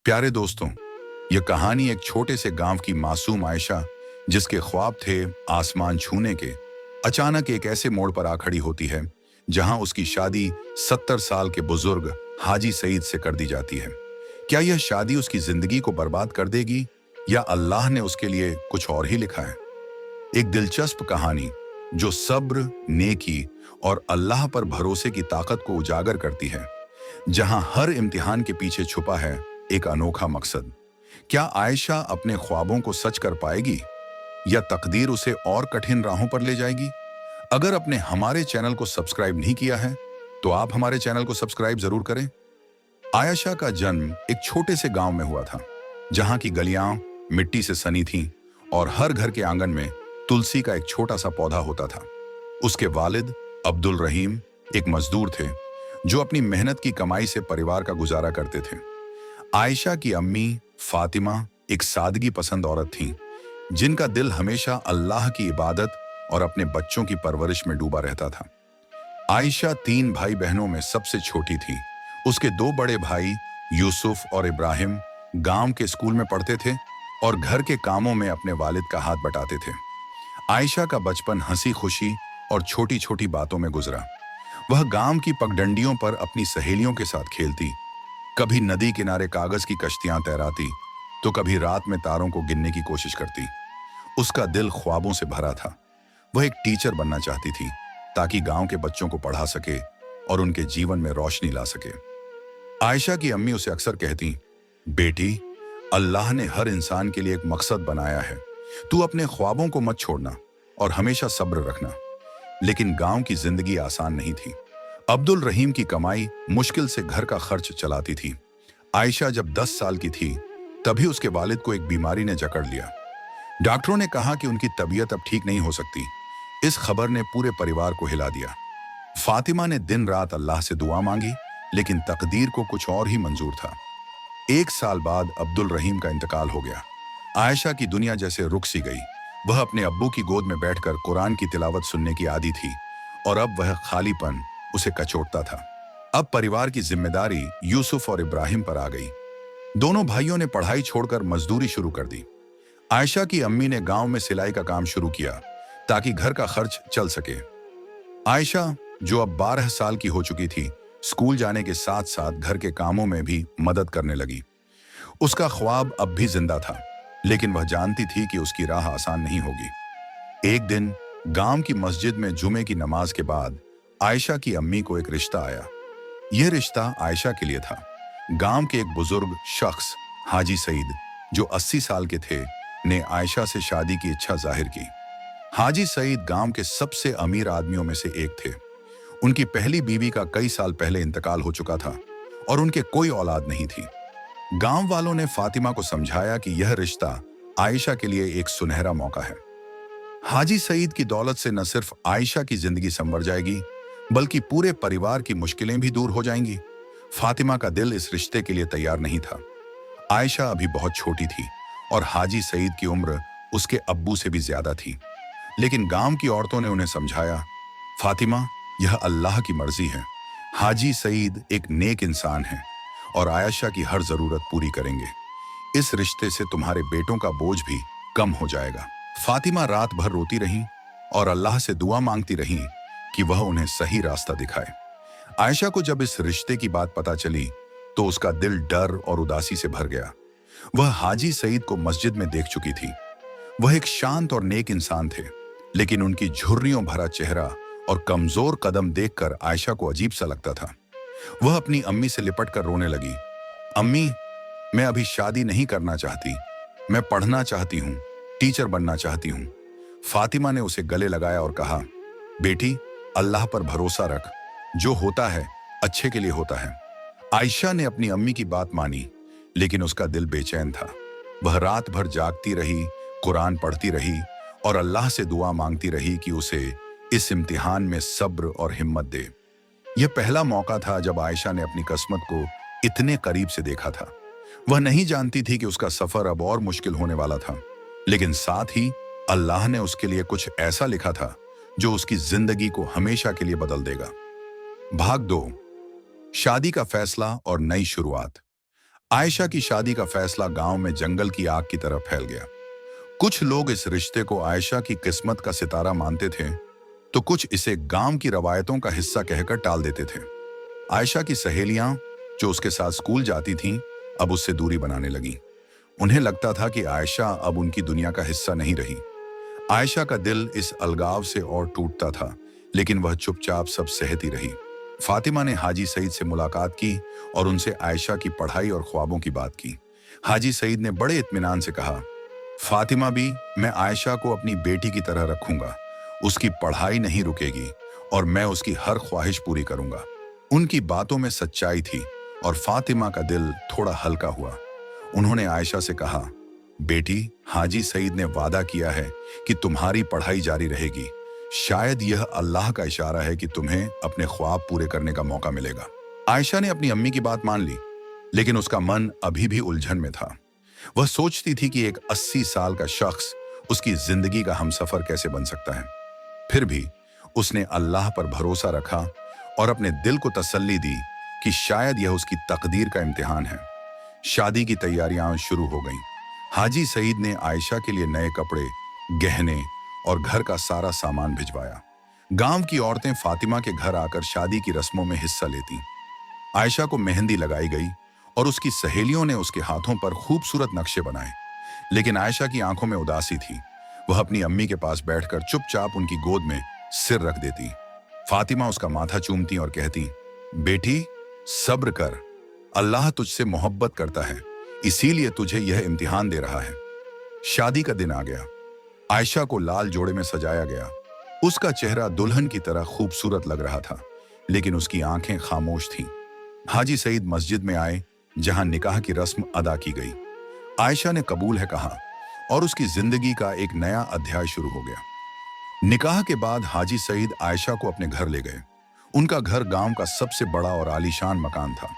प्यारे दोस्तों, यह कहानी एक छोटे से गांव की मासूम आयशा, जिसके ख्वाब थे आसमान छूने के, अचानक एक ऐसे मोड़ पर आ खड़ी होती है जहां उसकी शादी 70 साल के बुजुर्ग हाजी सईद से कर दी जाती है। क्या यह शादी उसकी जिंदगी को बर्बाद कर देगी या अल्लाह ने उसके लिए कुछ और ही लिखा है? एक दिलचस्प कहानी जो सब्र, नेकी और अल्लाह पर भरोसे की ताकत को उजागर करती है, जहां हर इम्तिहान के पीछे छुपा है एक अनोखा मकसद। क्या आयशा अपने ख्वाबों को सच कर पाएगी या तकदीर उसे और कठिन राहों पर ले जाएगी? अगर आपने हमारे चैनल को सब्सक्राइब नहीं किया है तो आप हमारे चैनल को सब्सक्राइब जरूर करें। आयशा का जन्म एक छोटे से गांव में हुआ था, जहां की गलियां मिट्टी से सनी थीं और हर घर के आंगन में तुलसी का एक छोटा सा पौधा होता था। उसके वालिद अब्दुल रहीम एक मजदूर थे जो अपनी मेहनत की कमाई से परिवार का गुजारा करते थे। आयशा की अम्मी फातिमा एक सादगी पसंद औरत थीं, जिनका दिल हमेशा अल्लाह की इबादत और अपने बच्चों की परवरिश में डूबा रहता था। आयशा 3 भाई बहनों में सबसे छोटी थी। उसके 2 बड़े भाई यूसुफ और इब्राहिम गांव के स्कूल में पढ़ते थे और घर के कामों में अपने वालिद का हाथ बटाते थे। आयशा का बचपन हंसी खुशी और छोटी छोटी बातों में गुजरा। वह गांव की पगडंडियों पर अपनी सहेलियों के साथ खेलती, कभी नदी किनारे कागज की कश्तियां तैराती, तो कभी रात में तारों को गिनने की कोशिश करती। उसका दिल ख्वाबों से भरा था। वह एक टीचर बनना चाहती थी ताकि गांव के बच्चों को पढ़ा सके और उनके जीवन में रोशनी ला सके। आयशा की अम्मी उसे अक्सर कहती, बेटी, अल्लाह ने हर इंसान के लिए एक मकसद बनाया है, तू अपने ख्वाबों को मत छोड़ना और हमेशा सब्र रखना। लेकिन गांव की जिंदगी आसान नहीं थी। अब्दुल रहीम की कमाई मुश्किल से घर का खर्च चलाती थी। आयशा जब 10 साल की थी तभी उसके वालिद को एक बीमारी ने जकड़ लिया। डॉक्टरों ने कहा कि उनकी तबीयत अब ठीक नहीं हो सकती। इस खबर ने पूरे परिवार को हिला दिया। फातिमा ने दिन रात अल्लाह से दुआ मांगी, लेकिन तकदीर को कुछ और ही मंजूर था। 1 साल बाद अब्दुल रहीम का इंतकाल हो गया। आयशा की दुनिया जैसे रुक सी गई। वह अपने अब्बू की गोद में बैठकर कुरान की तिलावत सुनने की आदी थी और अब वह खालीपन उसे कचोटता था। अब परिवार की जिम्मेदारी यूसुफ और इब्राहिम पर आ गई। दोनों भाइयों ने पढ़ाई छोड़कर मजदूरी शुरू कर दी। आयशा की अम्मी ने गांव में सिलाई का काम शुरू किया ताकि घर का खर्च चल सके। आयशा, जो अब 12 साल की हो चुकी थी, स्कूल जाने के साथ साथ घर के कामों में भी मदद करने लगी। उसका ख्वाब अब भी जिंदा था, लेकिन वह जानती थी कि उसकी राह आसान नहीं होगी। एक दिन गांव की मस्जिद में जुमे की नमाज के बाद आयशा की अम्मी को एक रिश्ता आया। यह रिश्ता आयशा के लिए था। गांव के एक बुजुर्ग शख्स हाजी सईद, जो 80 साल के थे, ने आयशा से शादी की इच्छा जाहिर की। हाजी सईद गांव के सबसे अमीर आदमियों में से एक थे। उनकी पहली बीवी का कई साल पहले इंतकाल हो चुका था और उनके कोई औलाद नहीं थी। गांव वालों ने फातिमा को समझाया कि यह रिश्ता आयशा के लिए एक सुनहरा मौका है। हाजी सईद की दौलत से न सिर्फ आयशा की जिंदगी संवर जाएगी, बल्कि पूरे परिवार की मुश्किलें भी दूर हो जाएंगी। फातिमा का दिल इस रिश्ते के लिए तैयार नहीं था। आयशा अभी बहुत छोटी थी और हाजी सईद की उम्र उसके अब्बू से भी ज्यादा थी। लेकिन गांव की औरतों ने उन्हें समझाया, फातिमा, यह अल्लाह की मर्जी है। हाजी सईद एक नेक इंसान है और आयशा की हर जरूरत पूरी करेंगे। इस रिश्ते से तुम्हारे बेटों का बोझ भी कम हो जाएगा। फातिमा रात भर रोती रही और अल्लाह से दुआ मांगती रही कि वह उन्हें सही रास्ता दिखाए। आयशा को जब इस रिश्ते की बात पता चली तो उसका दिल डर और उदासी से भर गया। वह हाजी सईद को मस्जिद में देख चुकी थी। वह एक शांत और नेक इंसान थे, लेकिन उनकी झुर्रियों भरा चेहरा और कमजोर कदम देखकर आयशा को अजीब सा लगता था। वह अपनी अम्मी से लिपटकर रोने लगी। अम्मी, मैं अभी शादी नहीं करना चाहती। मैं पढ़ना चाहती हूँ, टीचर बनना चाहती हूँ। फातिमा ने उसे गले लगाया और कहा, बेटी, अल्लाह पर भरोसा रख। जो होता है अच्छे के लिए होता है। आयशा ने अपनी अम्मी की बात मानी, लेकिन उसका दिल बेचैन था। वह रात भर जागती रही, कुरान पढ़ती रही और अल्लाह से दुआ मांगती रही कि उसे इस इम्तिहान में सब्र और हिम्मत दे। यह पहला मौका था जब आयशा ने अपनी किस्मत को इतने करीब से देखा था। वह नहीं जानती थी कि उसका सफर अब और मुश्किल होने वाला था, लेकिन साथ ही अल्लाह ने उसके लिए कुछ ऐसा लिखा था जो उसकी जिंदगी को हमेशा के लिए बदल देगा। भाग 2, शादी का फैसला और नई शुरुआत। आयशा की शादी का फैसला गांव में जंगल की आग की तरह फैल गया। कुछ लोग इस रिश्ते को आयशा की किस्मत का सितारा मानते थे, तो कुछ इसे गांव की रवायतों का हिस्सा कहकर टाल देते थे। आयशा की सहेलियां, जो उसके साथ स्कूल जाती थीं, अब उससे दूरी बनाने लगीं। उन्हें लगता था कि आयशा अब उनकी दुनिया का हिस्सा नहीं रही। आयशा का दिल इस अलगाव से और टूटता था, लेकिन वह चुपचाप सब सहती रही। फातिमा ने हाजी सईद से मुलाकात की और उनसे आयशा की पढ़ाई और ख्वाबों की बात की। हाजी सईद ने बड़े इत्मीनान से कहा, फातिमा भी, मैं आयशा को अपनी बेटी की तरह रखूंगा। उसकी पढ़ाई नहीं रुकेगी और मैं उसकी हर ख्वाहिश पूरी करूंगा। उनकी बातों में सच्चाई थी और फातिमा का दिल थोड़ा हल्का हुआ। उन्होंने आयशा से कहा, बेटी, हाजी सईद ने वादा किया है कि तुम्हारी पढ़ाई जारी रहेगी। शायद यह अल्लाह का इशारा है कि तुम्हें अपने ख्वाब पूरे करने का मौका मिलेगा। आयशा ने अपनी अम्मी की बात मान ली, लेकिन उसका मन अभी भी उलझन में था। वह सोचती थी कि एक 80 साल का शख्स उसकी जिंदगी का हमसफर कैसे बन सकता है। फिर भी उसने अल्लाह पर भरोसा रखा और अपने दिल को तसल्ली दी कि शायद यह उसकी तकदीर का इम्तिहान है। शादी की तैयारियां शुरू हो गईं। हाजी सईद ने आयशा के लिए नए कपड़े, गहने और घर का सारा सामान भिजवाया। गांव की औरतें फातिमा के घर आकर शादी की रस्मों में हिस्सा लेती। आयशा को मेहंदी लगाई गई और उसकी सहेलियों ने उसके हाथों पर खूबसूरत नक्शे बनाए। लेकिन आयशा की आंखों में उदासी थी। वह अपनी अम्मी के पास बैठकर चुपचाप उनकी गोद में सिर रख देती। फातिमा उसका माथा चूमती और कहती, बेटी, सब्र कर। अल्लाह तुझसे मोहब्बत करता है, इसीलिए तुझे यह इम्तिहान दे रहा है। शादी का दिन आ गया। आयशा को लाल जोड़े में सजाया गया। उसका चेहरा दुल्हन की तरह खूबसूरत लग रहा था, लेकिन उसकी आंखें खामोश थीं। हाजी सईद मस्जिद में आए, जहां निकाह की रस्म अदा की गई। आयशा ने कबूल है कहा और उसकी जिंदगी का एक नया अध्याय शुरू हो गया। निकाह के बाद हाजी सईद आयशा को अपने घर ले गए। उनका घर गांव का सबसे बड़ा और आलीशान मकान था।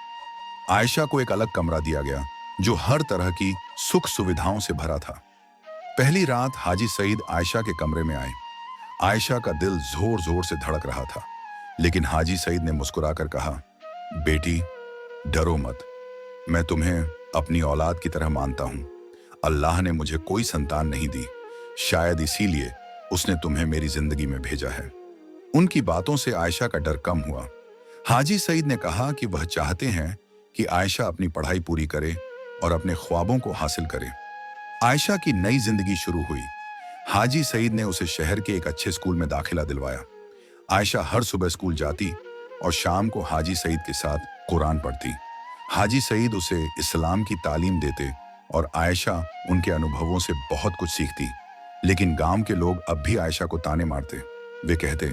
आयशा को एक अलग कमरा दिया गया, जो हर तरह की सुख सुविधाओं से भरा था। पहली रात हाजी सईद आयशा के कमरे में आए। आयशा का दिल जोर जोर से धड़क रहा था, लेकिन हाजी सईद ने मुस्कुराकर कहा, बेटी, डरो मत। मैं तुम्हें अपनी औलाद की तरह मानता हूं। अल्लाह ने मुझे कोई संतान नहीं दी, शायद इसीलिए उसने तुम्हें मेरी जिंदगी में भेजा है। उनकी बातों से आयशा का डर कम हुआ। हाजी सईद ने कहा कि वह चाहते हैं कि आयशा अपनी पढ़ाई पूरी करे और अपने ख्वाबों को हासिल करे। आयशा की नई जिंदगी शुरू हुई। हाजी सईद ने उसे शहर के एक अच्छे स्कूल में दाखिला दिलवाया। आयशा हर सुबह स्कूल जाती और शाम को हाजी सईद के साथ कुरान पढ़ती। हाजी सईद उसे इस्लाम की तालीम देते और आयशा उनके अनुभवों से बहुत कुछ सीखती। लेकिन गांव के लोग अब भी आयशा को ताने मारते। वे कहते,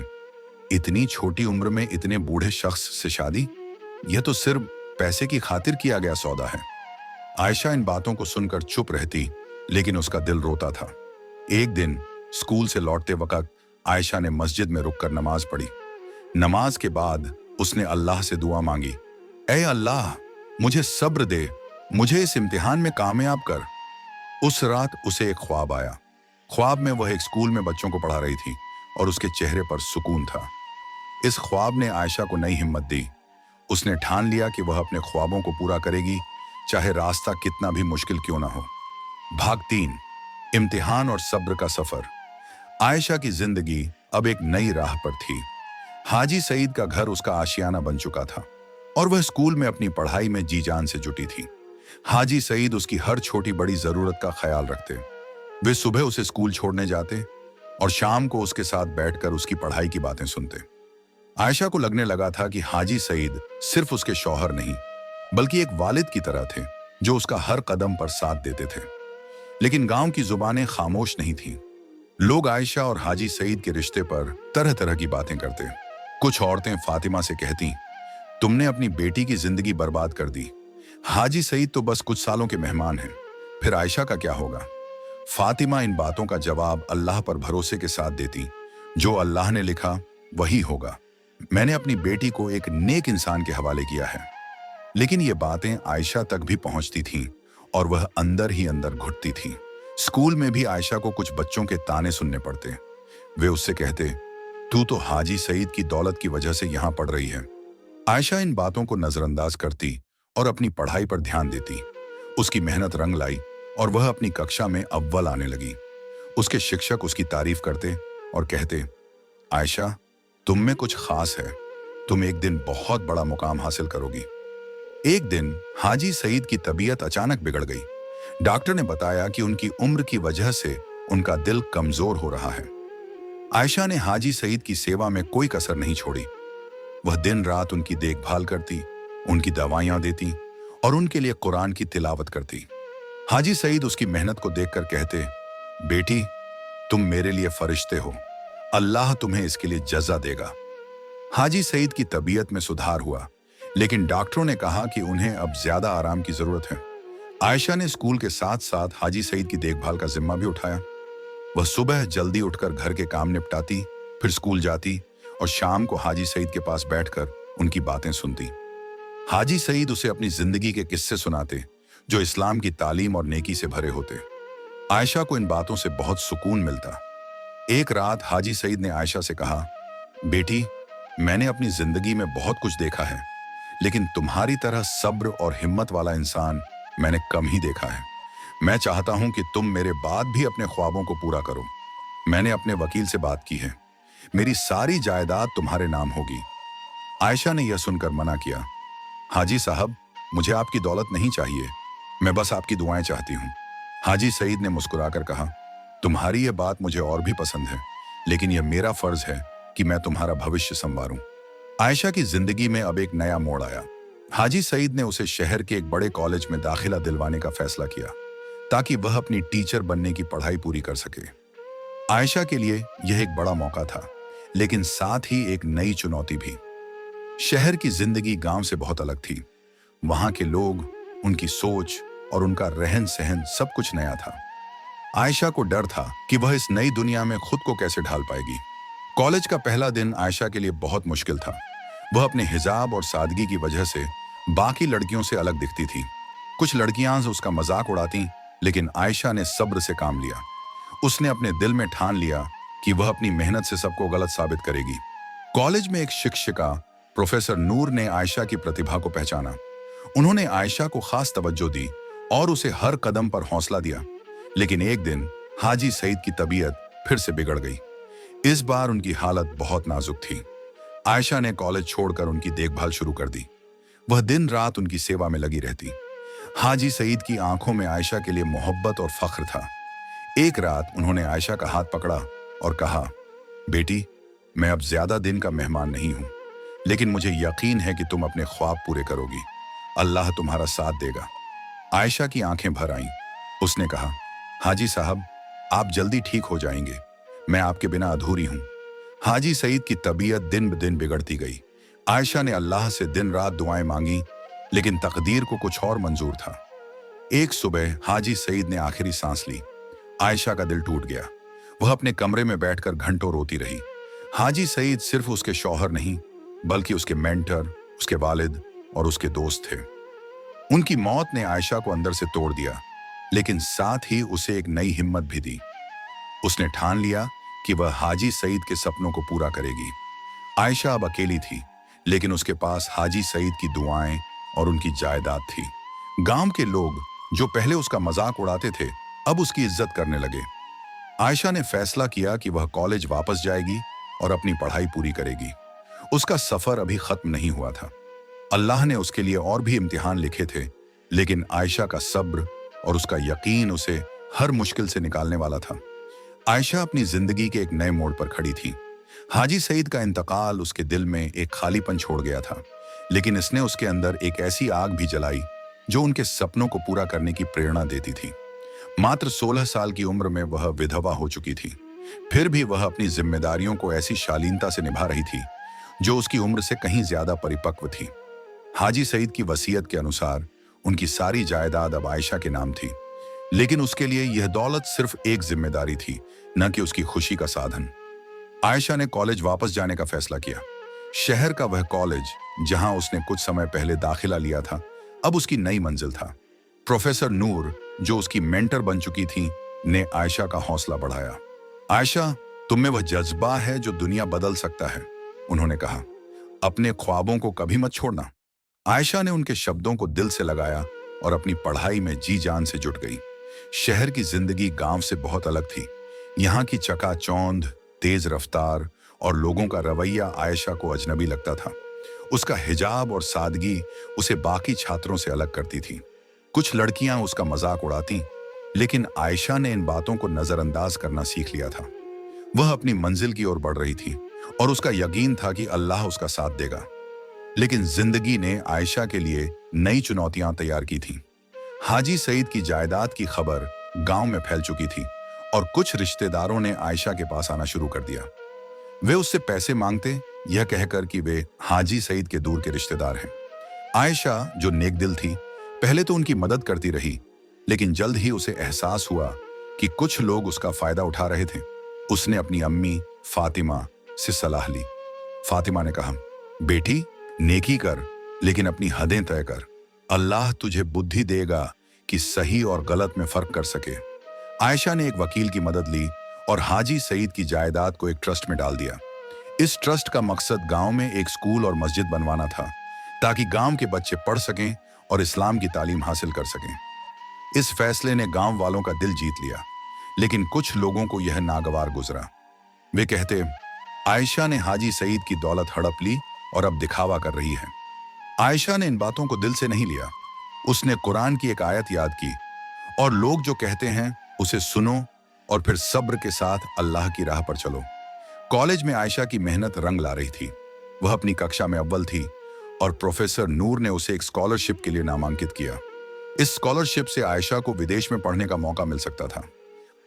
इतनी छोटी उम्र में इतने बूढ़े शख्स से शादी, यह तो सिर्फ पैसे की खातिर किया गया सौदा है। आयशा इन बातों को सुनकर चुप रहती, लेकिन उसका दिल रोता था। एक दिन स्कूल से लौटते वक्त आयशा ने मस्जिद में रुककर नमाज पढ़ी। नमाज के बाद उसने अल्लाह से दुआ मांगी, ऐ अल्लाह, मुझे सब्र दे, मुझे इस इम्तिहान में कामयाब कर। उस रात उसे एक ख्वाब आया। ख्वाब में वह एक स्कूल में बच्चों को पढ़ा रही थी और उसके चेहरे पर सुकून था। इस ख्वाब ने आयशा को नई हिम्मत दी। उसने ठान लिया कि वह अपने ख्वाबों को पूरा करेगी, चाहे रास्ता कितना भी मुश्किल क्यों ना हो। भाग 3, इम्तिहान और सब्र का सफर। आयशा की जिंदगी अब एक नई राह पर थी। हाजी सईद का घर उसका आशियाना बन चुका था और वह स्कूल में अपनी पढ़ाई में जी जान से जुटी थी। हाजी सईद उसकी हर छोटी बड़ी जरूरत का ख्याल रखते। वे सुबह उसे स्कूल छोड़ने जाते और शाम को उसके साथ बैठकर उसकी पढ़ाई की बातें सुनते। आयशा को लगने लगा था कि हाजी सईद सिर्फ उसके शौहर नहीं, बल्कि एक वालिद की तरह थे, जो उसका हर कदम पर साथ देते थे। लेकिन गांव की जुबानें खामोश नहीं थीं। लोग आयशा और हाजी सईद के रिश्ते पर तरह तरह की बातें करते। कुछ औरतें फातिमा से कहती, तुमने अपनी बेटी की जिंदगी बर्बाद कर दी। हाजी सईद तो बस कुछ सालों के मेहमान हैं, फिर आयशा का क्या होगा? फातिमा इन बातों का जवाब अल्लाह पर भरोसे के साथ देती, जो अल्लाह ने लिखा वही होगा। मैंने अपनी बेटी को एक नेक इंसान के हवाले किया है। लेकिन ये बातें आयशा तक भी पहुंचती थीं और वह अंदर ही अंदर घुटती थी। स्कूल में भी आयशा को कुछ बच्चों के ताने सुनने पड़ते। वे उससे कहते, तू तो हाजी सईद की दौलत की वजह से यहां पढ़ रही है। आयशा इन बातों को नजरअंदाज करती और अपनी पढ़ाई पर ध्यान देती। उसकी मेहनत रंग लाई और वह अपनी कक्षा में अव्वल आने लगी। उसके शिक्षक उसकी तारीफ करते और कहते, आयशा, तुम में कुछ खास है, तुम एक दिन बहुत बड़ा मुकाम हासिल करोगी। एक दिन हाजी सईद की तबीयत अचानक बिगड़ गई। डॉक्टर ने बताया कि उनकी उम्र की वजह से उनका दिल कमजोर हो रहा है। आयशा ने हाजी सईद की सेवा में कोई कसर नहीं छोड़ी। वह दिन रात उनकी देखभाल करती, उनकी दवाइयां देती और उनके लिए कुरान की तिलावत करती। हाजी सईद उसकी मेहनत को देखकर कहते, बेटी, तुम मेरे लिए फरिश्ते हो, अल्लाह तुम्हें इसके लिए जज़ा देगा। हाजी सईद की तबीयत में सुधार हुआ, लेकिन डॉक्टरों ने कहा कि उन्हें अब ज्यादा आराम की जरूरत है। आयशा ने स्कूल के साथ साथ हाजी सईद की देखभाल का जिम्मा भी उठाया। वह सुबह जल्दी उठकर घर के काम निपटाती, फिर स्कूल जाती और शाम को हाजी सईद के पास बैठकर उनकी बातें सुनती। हाजी सईद उसे अपनी जिंदगी के किस्से सुनाते, जो इस्लाम की तालीम और नेकी से भरे होते। आयशा को इन बातों से बहुत सुकून मिलता। एक रात हाजी सईद ने आयशा से कहा, बेटी, मैंने अपनी जिंदगी में बहुत कुछ देखा है, लेकिन तुम्हारी तरह सब्र और हिम्मत वाला इंसान मैंने कम ही देखा है। मैं चाहता हूं कि तुम मेरे बाद भी अपने ख्वाबों को पूरा करो। मैंने अपने वकील से बात की है, मेरी सारी जायदाद तुम्हारे नाम होगी। आयशा ने यह सुनकर मना किया, हाजी साहब, मुझे आपकी दौलत नहीं चाहिए, मैं बस आपकी दुआएं चाहती हूँ। हाजी सईद ने मुस्कुराकर कहा, तुम्हारी यह बात मुझे और भी पसंद है, लेकिन यह मेरा फर्ज है कि मैं तुम्हारा भविष्य संवारूं। आयशा की जिंदगी में अब एक नया मोड़ आया। हाजी सईद ने उसे शहर के एक बड़े कॉलेज में दाखिला दिलवाने का फैसला किया, ताकि वह अपनी टीचर बनने की पढ़ाई पूरी कर सके। आयशा के लिए यह एक बड़ा मौका था, लेकिन साथ ही एक नई चुनौती भी। शहर की जिंदगी गांव से बहुत अलग थी। वहां के लोग, उनकी सोच और उनका रहन सहन सब कुछ नया था। आयशा को डर था कि वह इस नई दुनिया में खुद को कैसे ढाल पाएगी। कॉलेज का पहला दिन आयशा के लिए बहुत मुश्किल था। वह अपने हिजाब और सादगी की वजह से बाकी लड़कियों से अलग दिखती थी। कुछ लड़कियां उसका मजाक उड़ाती, लेकिन आयशा ने सब्र से काम लिया। उसने अपने दिल में ठान लिया कि वह अपनी मेहनत से सबको गलत साबित करेगी। कॉलेज में एक शिक्षिका प्रोफेसर नूर ने आयशा की प्रतिभा को पहचाना। उन्होंने आयशा को खास तवज्जो दी और उसे हर कदम पर हौसला दिया। लेकिन एक दिन हाजी सईद की तबीयत फिर से बिगड़ गई। इस बार उनकी हालत बहुत नाजुक थी। आयशा ने कॉलेज छोड़कर उनकी देखभाल शुरू कर दी। वह दिन रात उनकी सेवा में लगी रहती। हाजी सईद की आंखों में आयशा के लिए मोहब्बत और फख्र था। एक रात उन्होंने आयशा का हाथ पकड़ा और कहा, बेटी, मैं अब ज्यादा दिन का मेहमान नहीं हूं, लेकिन मुझे यकीन है कि तुम अपने ख्वाब पूरे करोगी। अल्लाह तुम्हारा साथ देगा। आयशा की आंखें भर आईं। उसने कहा, हाजी साहब, आप जल्दी ठीक हो जाएंगे, मैं आपके बिना अधूरी हूं। हाजी सईद की तबीयत दिन ब दिन बिगड़ती गई। आयशा ने अल्लाह से दिन रात दुआएं मांगी, लेकिन तकदीर को कुछ और मंजूर था। एक सुबह हाजी सईद ने आखिरी सांस ली। आयशा का दिल टूट गया। वह अपने कमरे में बैठकर घंटों रोती रही। हाजी सईद सिर्फ उसके शौहर नहीं, बल्कि उसके मेंटर, उसके वालिद और उसके दोस्त थे। उनकी मौत ने आयशा को अंदर से तोड़ दिया, लेकिन साथ ही उसे एक नई हिम्मत भी दी। उसने ठान लिया कि वह हाजी सईद के सपनों को पूरा करेगी। आयशा अब अकेली थी, लेकिन उसके पास हाजी सईद की दुआएं और उनकी जायदाद थी। गांव के लोग जो पहले उसका मजाक उड़ाते थे, अब उसकी इज्जत करने लगे। आयशा ने फैसला किया कि वह कॉलेज वापस जाएगी और अपनी पढ़ाई पूरी करेगी। उसका सफर अभी खत्म नहीं हुआ था। अल्लाह ने उसके लिए और भी इम्तिहान लिखे थे, लेकिन आयशा का सब्र और उसका यकीन उसे हर मुश्किल से निकालने वाला था। आयशा अपनी जिंदगी के एक नए मोड़ पर खड़ी थी। हाजी सईद का इंतकाल उसके दिल में एक खालीपन छोड़ गया था, लेकिन इसने उसके अंदर एक ऐसी आग भी जलाई जो उनके सपनों को पूरा करने की प्रेरणा देती थी। मात्र 16 साल की उम्र में वह विधवा हो चुकी थी, फिर भी वह अपनी जिम्मेदारियों को ऐसी शालीनता से निभा रही थी जो उसकी उम्र से कहीं ज्यादा परिपक्व थी। हाजी सईद की वसीयत के अनुसार उनकी सारी जायदाद अब आयशा के नाम थी, लेकिन उसके लिए यह दौलत सिर्फ एक जिम्मेदारी थी, न कि उसकी खुशी का साधन। आयशा ने कॉलेज वापस जाने का फैसला किया। शहर का वह कॉलेज जहां उसने कुछ समय पहले दाखिला लिया था, अब उसकी नई मंजिल था। प्रोफेसर नूर, जो उसकी मेंटर बन चुकी थी, ने आयशा का हौसला बढ़ाया। आयशा, तुम में वह जज्बा है जो दुनिया बदल सकता है, उन्होंने कहा। अपने ख्वाबों को कभी मत छोड़ना। आयशा ने उनके शब्दों को दिल से लगाया और अपनी पढ़ाई में जी जान से जुट गई। शहर की जिंदगी गांव से बहुत अलग थी। यहाँ की चकाचौंध, तेज रफ्तार और लोगों का रवैया आयशा को अजनबी लगता था। उसका हिजाब और सादगी उसे बाकी छात्रों से अलग करती थी। कुछ लड़कियां उसका मजाक उड़ाती, लेकिन आयशा ने इन बातों को नजरअंदाज करना सीख लिया था। वह अपनी मंजिल की ओर बढ़ रही थी और उसका यकीन था कि अल्लाह उसका साथ देगा। लेकिन जिंदगी ने आयशा के लिए नई चुनौतियां तैयार की थीं। हाजी सईद की जायदाद की खबर गांव में फैल चुकी थी और कुछ रिश्तेदारों ने आयशा के पास आना शुरू कर दिया। वे उससे पैसे मांगते, यह कहकर कि वे हाजी सईद के दूर के रिश्तेदार हैं। आयशा, जो नेक दिल थी, पहले तो उनकी मदद करती रही, लेकिन जल्द ही उसे एहसास हुआ कि कुछ लोग उसका फायदा उठा रहे थे। उसने अपनी अम्मी फातिमा से सलाह ली। फातिमा ने कहा, बेटी, नेकी कर, लेकिन अपनी हदें तय कर। अल्लाह तुझे बुद्धि देगा कि सही और गलत में फर्क कर सके। आयशा ने एक वकील की मदद ली और हाजी सईद की जायदाद को एक ट्रस्ट में डाल दिया। इस ट्रस्ट का मकसद गांव में एक स्कूल और मस्जिद बनवाना था, ताकि गांव के बच्चे पढ़ सकें और इस्लाम की तालीम हासिल कर सकें। इस फैसले ने गांव वालों का दिल जीत लिया, लेकिन कुछ लोगों को यह नागवार गुजरा। वे कहते, आयशा ने हाजी सईद की दौलत हड़प ली और अब दिखावा कर रही है। आयशा ने इन बातों को दिल से नहीं लिया। उसने कुरान की एक आयत याद की, और लोग जो कहते हैं उसे सुनो और फिर सब्र के साथ अल्लाह की राह पर चलो। कॉलेज में आयशा की मेहनत रंग ला रही थी। वह अपनी कक्षा में अव्वल थी और प्रोफेसर नूर ने उसे एक स्कॉलरशिप के लिए नामांकित किया। इस स्कॉलरशिप से आयशा को विदेश में पढ़ने का मौका मिल सकता था।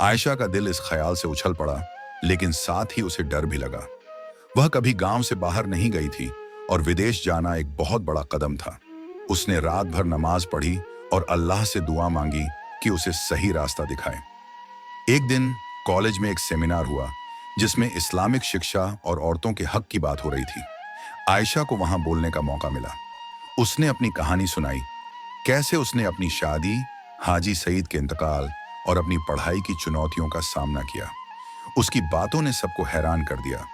आयशा का दिल इस ख्याल से उछल पड़ा, लेकिन साथ ही उसे डर भी लगा। वह कभी गांव से बाहर नहीं गई थी और विदेश जाना एक बहुत बड़ा कदम था। उसने रात भर नमाज पढ़ी और अल्लाह से दुआ मांगी कि उसे सही रास्ता दिखाए। एक दिन कॉलेज में एक सेमिनार हुआ, जिसमें इस्लामिक शिक्षा और औरतों के हक की बात हो रही थी। आयशा को वहां बोलने का मौका मिला। उसने अपनी कहानी सुनाई, कैसे उसने अपनी शादी, हाजी सईद के इंतकाल और अपनी पढ़ाई की चुनौतियों का सामना किया। उसकी बातों ने सबको हैरान कर दिया।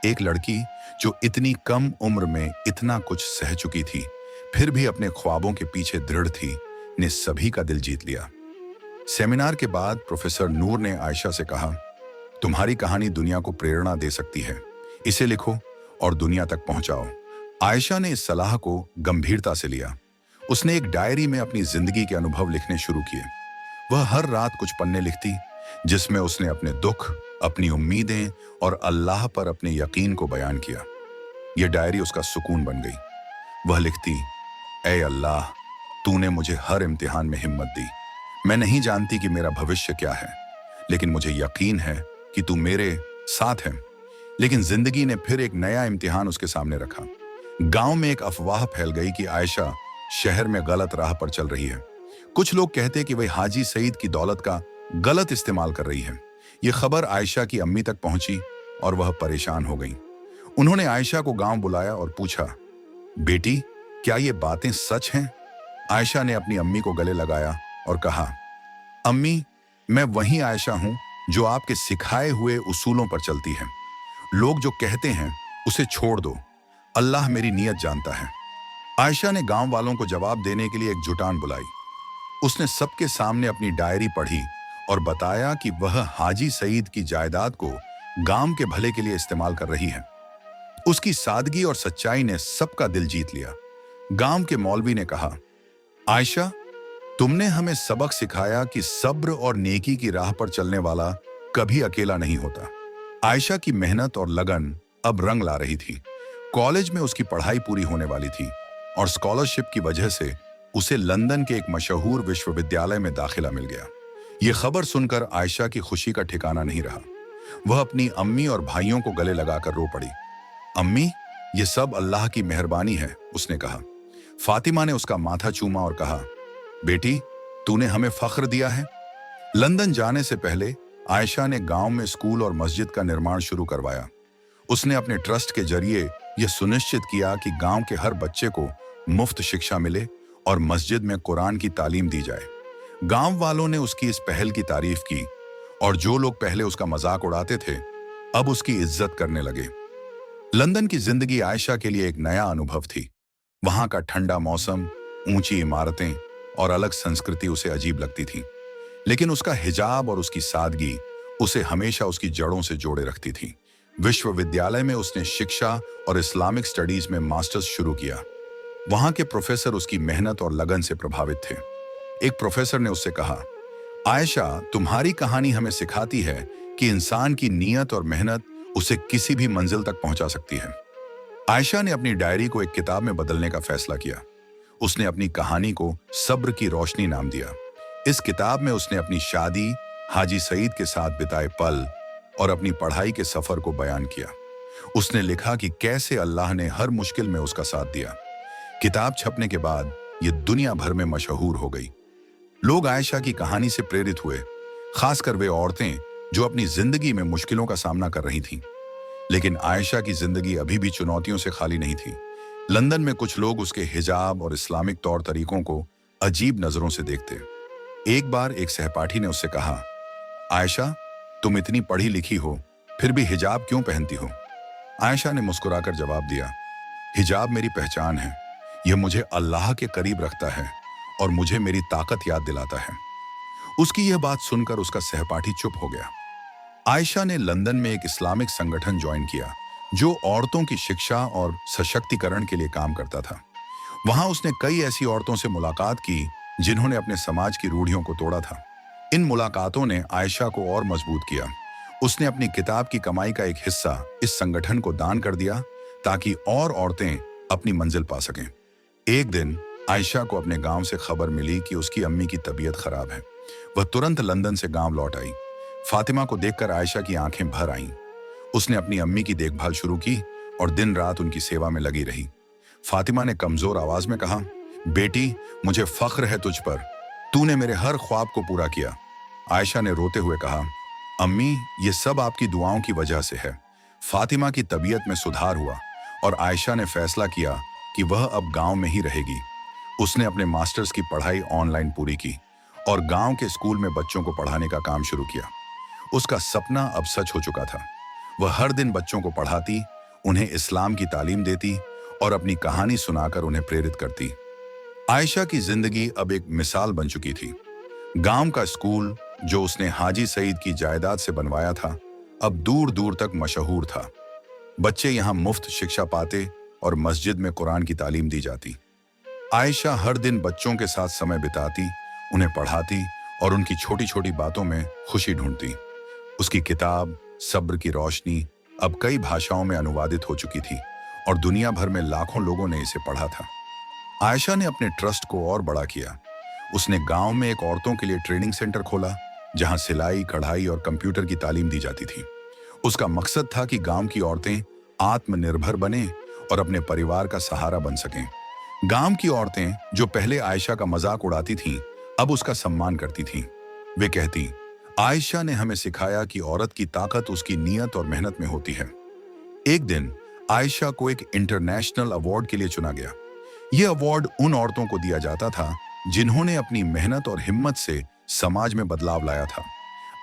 एक लड़की जो इतनी कम उम्र में इतना कुछ सह चुकी थी, फिर भी अपने ख्वाबों के पीछे दृढ़ थी, ने सभी का दिल जीत लिया। सेमिनार के बाद प्रोफेसर नूर ने आयशा से कहा, तुम्हारी कहानी दुनिया को प्रेरणा दे सकती है। इसे लिखो और दुनिया तक पहुंचाओ। आयशा ने इस सलाह को गंभीरता से लिया। उसने एक डायरी में अपनी जिंदगी के अनुभव लिखने शुरू किए। वह हर रात कुछ पन्ने लिखती, जिसमें उसने अपने दुख, अपनी उम्मीदें और अल्लाह पर अपने यकीन को बयान किया। यह डायरी उसका सुकून बन गई। वह लिखती, ऐ अल्लाह, तूने मुझे हर इम्तिहान में हिम्मत दी। मैं नहीं जानती कि मेरा भविष्य क्या है, लेकिन मुझे यकीन है कि तू मेरे साथ है। लेकिन जिंदगी ने फिर एक नया इम्तिहान उसके सामने रखा। गांव में एक अफवाह फैल गई कि आयशा शहर में गलत राह पर चल रही है। कुछ लोग कहते कि वह हाजी सईद की दौलत का गलत इस्तेमाल कर रही है। यह खबर आयशा की अम्मी तक पहुंची और वह परेशान हो गई। उन्होंने आयशा को गांव बुलाया और पूछा, बेटी, क्या ये बातें सच हैं? आयशा ने अपनी अम्मी को गले लगाया और कहा, अम्मी, मैं वही आयशा हूं जो आपके सिखाए हुए उसूलों पर चलती है। लोग जो कहते हैं उसे छोड़ दो, अल्लाह मेरी नीयत जानता है। आयशा ने गांव वालों को जवाब देने के लिए एक जुटान बुलाई। उसने सबके सामने अपनी डायरी पढ़ी और बताया कि वह हाजी सईद की जायदाद को गांव के भले के लिए इस्तेमाल कर रही है। उसकी सादगी और सच्चाई ने सबका दिल जीत लिया। गांव के मौलवी ने कहा, आयशा, तुमने हमें सबक सिखाया कि सब्र और नेकी की राह पर चलने वाला कभी अकेला नहीं होता। आयशा की मेहनत और लगन अब रंग ला रही थी। कॉलेज में उसकी पढ़ाई पूरी होने वाली थी और स्कॉलरशिप की वजह से उसे लंदन के एक मशहूर विश्वविद्यालय में दाखिला मिल गया। यह खबर सुनकर आयशा की खुशी का ठिकाना नहीं रहा। वह अपनी अम्मी और भाइयों को गले लगाकर रो पड़ी। अम्मी, ये सब अल्लाह की मेहरबानी है, उसने कहा। फातिमा ने उसका माथा चूमा और कहा, बेटी, तूने हमें फख्र दिया है। लंदन जाने से पहले आयशा ने गांव में स्कूल और मस्जिद का निर्माण शुरू करवाया। उसने अपने ट्रस्ट के जरिए यह सुनिश्चित किया कि गांव के हर बच्चे को मुफ्त शिक्षा मिले और मस्जिद में कुरान की तालीम दी जाए। गांव वालों ने उसकी इस पहल की तारीफ की और जो लोग पहले उसका मजाक उड़ाते थे, अब उसकी इज्जत करने लगे। लंदन की जिंदगी आयशा के लिए एक नया अनुभव थी। वहां का ठंडा मौसम, ऊंची इमारतें और अलग संस्कृति उसे अजीब लगती थी, लेकिन उसका हिजाब और उसकी सादगी उसे हमेशा उसकी जड़ों से जोड़े रखती थी। विश्वविद्यालय में उसने शिक्षा और इस्लामिक स्टडीज में मास्टर्स शुरू किया। वहां के प्रोफेसर उसकी मेहनत और लगन से प्रभावित थे। एक प्रोफेसर ने उससे कहा, आयशा, तुम्हारी कहानी हमें सिखाती है कि इंसान की नीयत और मेहनत उसे किसी भी मंजिल तक पहुंचा सकती है। आयशा ने अपनी डायरी को एक किताब में बदलने का फैसला किया। उसने अपनी कहानी को सब्र की रोशनी नाम दिया। इस किताब में उसने अपनी शादी, हाजी सईद के साथ बिताए पल और अपनी पढ़ाई के सफर को बयान किया। उसने लिखा कि कैसे अल्लाह ने हर मुश्किल में उसका साथ दिया। किताब छपने के बाद यह दुनिया भर में मशहूर हो गई। लोग आयशा की कहानी से प्रेरित हुए, खासकर वे औरतें जो अपनी जिंदगी में मुश्किलों का सामना कर रही थीं। लेकिन आयशा की जिंदगी अभी भी चुनौतियों से खाली नहीं थी। लंदन में कुछ लोग उसके हिजाब और इस्लामिक तौर तरीकों को अजीब नजरों से देखते। एक बार एक सहपाठी ने उससे कहा, आयशा, तुम इतनी पढ़ी लिखी हो, फिर भी हिजाब क्यों पहनती हो? आयशा ने मुस्कुराकर जवाब दिया, हिजाब मेरी पहचान है। यह मुझे अल्लाह के करीब रखता है और मुझे मेरी ताकत याद दिलाता है। उसकी यह बात सुनकर उसका सहपाठी चुप हो गया। आयशा ने लंदन में एक इस्लामिक संगठन ज्वाइन किया जो औरतों की शिक्षा और सशक्तिकरण के लिए काम करता था। वहां उसने कई ऐसी औरतों से मुलाकात की जिन्होंने अपने समाज की रूढ़ियों को तोड़ा था। इन मुलाकातों ने आयशा को और मजबूत किया। उसने अपनी किताब की कमाई का एक हिस्सा इस संगठन को दान कर दिया ताकि और औरतें अपनी मंजिल पा सकें। एक दिन आयशा को अपने गांव से खबर मिली कि उसकी अम्मी की तबीयत खराब है। वह तुरंत लंदन से गांव लौट आई। फातिमा को देखकर आयशा की आंखें भर आईं। उसने अपनी अम्मी की देखभाल शुरू की और दिन रात उनकी सेवा में लगी रही। फातिमा ने कमजोर आवाज में कहा, बेटी, मुझे फख्र है तुझ पर। तूने मेरे हर ख्वाब को पूरा किया। आयशा ने रोते हुए कहा, अम्मी, ये सब आपकी दुआओं की वजह से है। फातिमा की तबीयत में सुधार हुआ और आयशा ने फैसला किया कि वह अब गांव में ही रहेगी। उसने अपने मास्टर्स की पढ़ाई ऑनलाइन पूरी की और गांव के स्कूल में बच्चों को पढ़ाने का काम शुरू किया। उसका सपना अब सच हो चुका था। वह हर दिन बच्चों को पढ़ाती, उन्हें इस्लाम की तालीम देती और अपनी कहानी सुनाकर उन्हें प्रेरित करती। आयशा की जिंदगी अब एक मिसाल बन चुकी थी। गांव का स्कूल जो उसने हाजी सईद की जायदाद से बनवाया था, अब दूर दूर तक मशहूर था। बच्चे यहां मुफ्त शिक्षा पाते और मस्जिद में कुरान की तालीम दी जाती। आयशा हर दिन बच्चों के साथ समय बिताती, उन्हें पढ़ाती और उनकी छोटी छोटी बातों में खुशी ढूंढती। उसकी किताब सब्र की रोशनी अब कई भाषाओं में अनुवादित हो चुकी थी और दुनिया भर में लाखों लोगों ने इसे पढ़ा था। आयशा ने अपने ट्रस्ट को और बड़ा किया। उसने गांव में एक औरतों के लिए ट्रेनिंग सेंटर खोला जहां सिलाई, कढ़ाई और कंप्यूटर की तालीम दी जाती थी। उसका मकसद था कि गांव की औरतें आत्मनिर्भर बने और अपने परिवार का सहारा बन सकें। गांव की औरतें जो पहले आयशा का मजाक उड़ाती थीं, अब उसका सम्मान करती थीं। वे कहती, आयशा ने हमें सिखाया कि औरत की ताकत उसकी नीयत और मेहनत में होती है। एक दिन आयशा को एक इंटरनेशनल अवार्ड के लिए चुना गया। यह अवार्ड उन औरतों को दिया जाता था जिन्होंने अपनी मेहनत और हिम्मत से समाज में बदलाव लाया था।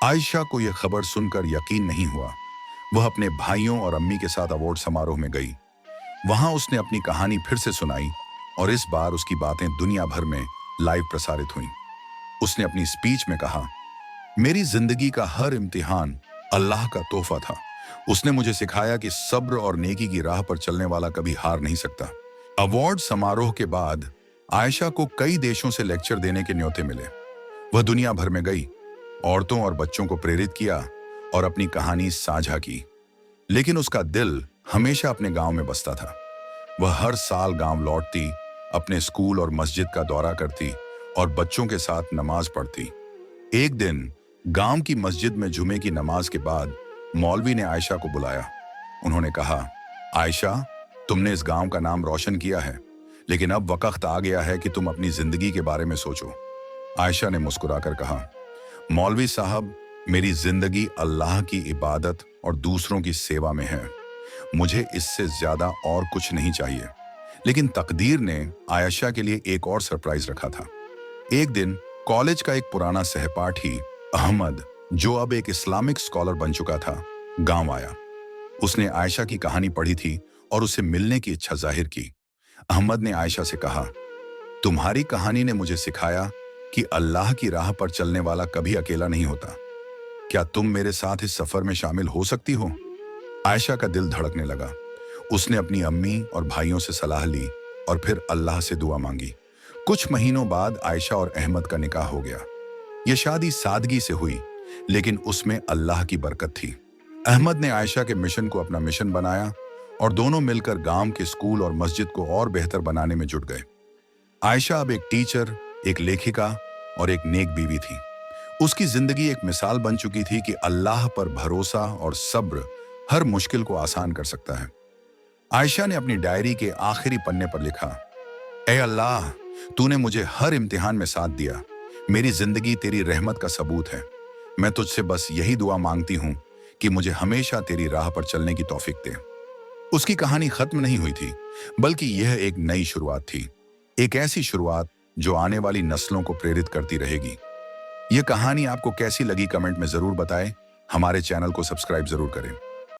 आयशा को यह खबर सुनकर यकीन नहीं हुआ। वह अपने भाइयों और अम्मी के साथ अवार्ड समारोह में गई। वहां उसने अपनी कहानी फिर से सुनाई और इस बार उसकी बातें दुनिया भर में लाइव प्रसारित हुईं। उसने अपनी स्पीच में कहा, मेरी जिंदगी का हर इम्तिहान अल्लाह का तोहफा था। उसने मुझे सिखाया कि सब्र और नेकी की राह पर चलने वाला कभी हार नहीं सकता। अवार्ड समारोह के बाद आयशा को कई देशों से लेक्चर देने के न्योते मिले। वह दुनिया भर में गई, औरतों और बच्चों को प्रेरित किया और अपनी कहानी साझा की। लेकिन उसका दिल हमेशा अपने गांव में बसता था। वह हर साल गांव लौटती, अपने स्कूल और मस्जिद का दौरा करती और बच्चों के साथ नमाज पढ़ती। एक दिन गांव की मस्जिद में जुमे की नमाज के बाद मौलवी ने आयशा को बुलाया। उन्होंने कहा, आयशा, तुमने इस गांव का नाम रोशन किया है, लेकिन अब वक्त आ गया है कि तुम अपनी जिंदगी के बारे में सोचो। आयशा ने मुस्कुराकर कहा, मौलवी साहब, मेरी जिंदगी अल्लाह की इबादत और दूसरों की सेवा में है। मुझे इससे ज्यादा और कुछ नहीं चाहिए। लेकिन तकदीर ने आयशा के लिए एक और सरप्राइज रखा था। एक दिन कॉलेज का एक पुराना सहपाठी अहमद, जो अब एक इस्लामिक स्कॉलर बन चुका था, गांव आया। उसने आयशा की कहानी पढ़ी थी और उसे मिलने की इच्छा जाहिर की। अहमद ने आयशा से कहा, तुम्हारी कहानी ने मुझे सिखाया कि अल्लाह की राह पर चलने वाला कभी अकेला नहीं होता। क्या तुम मेरे साथ इस सफर में शामिल हो सकती हो? आयशा का दिल धड़कने लगा। उसने अपनी अम्मी और भाइयों से सलाह ली और फिर अल्लाह से दुआ मांगी। कुछ महीनों बाद आयशा और अहमद का निकाह हो गया। यह शादी सादगी से हुई, लेकिन उसमें अल्लाह की बरकत थी। अहमद ने आयशा के मिशन को अपना मिशन बनाया और दोनों मिलकर गांव के स्कूल और मस्जिद को और बेहतर बनाने में जुट गए। आयशा अब एक टीचर, एक लेखिका और एक नेक बीवी थी। उसकी जिंदगी एक मिसाल बन चुकी थी कि अल्लाह पर भरोसा और सब्र हर मुश्किल को आसान कर सकता है। आयशा ने अपनी डायरी के आखिरी पन्ने पर लिखा, ए अल्लाह, तूने मुझे हर इम्तिहान में साथ दिया। मेरी जिंदगी तेरी रहमत का सबूत है। मैं तुझसे बस यही दुआ मांगती हूँ कि मुझे हमेशा तेरी राह पर चलने की तौफीक दे। उसकी कहानी खत्म नहीं हुई थी, बल्कि यह एक नई शुरुआत थी। एक ऐसी शुरुआत जो आने वाली नस्लों को प्रेरित करती रहेगी। यह कहानी आपको कैसी लगी कमेंट में जरूर बताएं। हमारे चैनल को सब्सक्राइब जरूर करें।